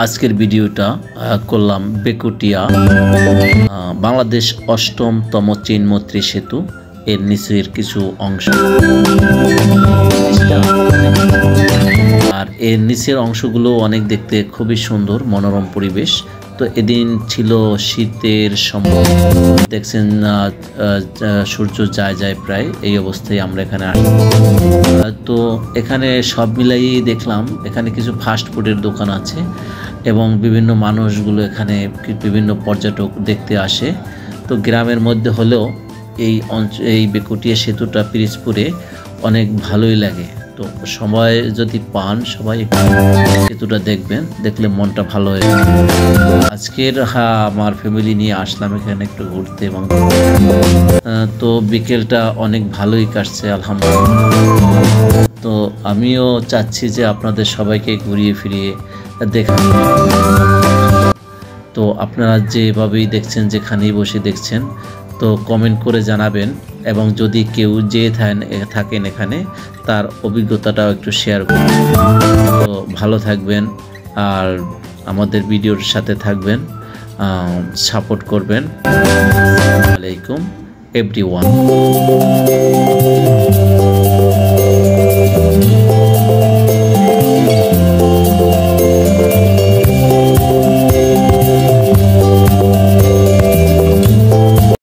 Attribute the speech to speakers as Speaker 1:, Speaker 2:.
Speaker 1: আজকের ভিডিওটা করলাম বেকুটিয়া বাংলাদেশ ৮ম চিনমৈত্রী সেতু এর নিচের কিছু অংশ আর এর নিচের অংশগুলো অনেক দেখতে খুবই সুন্দর মনোরম পরিবেশ। তো এদিন ছিল শীতের সময়, দেখছেন সূর্য যায় যায় প্রায় এই অবস্থায় আমরা এখানে আসি। তো এখানে সব মিলাই দেখলাম এখানে কিছু ফাস্ট ফুডের দোকান আছে এবং বিভিন্ন মানুষগুলো এখানে বিভিন্ন পর্যটক দেখতে আসে। তো গ্রামের মধ্যে হলেও এই বেকুটিয়া সেতুটা পিরিজপুরে অনেক ভালোই লাগে। তো সময় যদি পান সবাই সেতুটা দেখবেন, দেখলে মনটা ভালো হয়ে যাবে। আজকের আমার ফ্যামিলি নিয়ে আসলাম এখানে একটু ঘুরতে এবং তো বিকেলটা অনেক ভালোই কাটছে আলহামদুলিল্লাহ। তো আমিও চাচ্ছি যে আপনাদের সবাইকে ঘুরিয়ে ফিরিয়ে দেখাবো। তো আপনারা যেভাবেই দেখছেন, যেখানেই বসে দেখছেন, তো কমেন্ট করে জানাবেন এবং যদি কেউ যেয়ে থাকেন এখানে তার অভিজ্ঞতাটাও একটু শেয়ার করবেন। তো ভালো থাকবেন আর আমাদের ভিডিওর সাথে থাকবেন, সাপোর্ট করবেন। আসসালামু আলাইকুম এভরিওয়ান।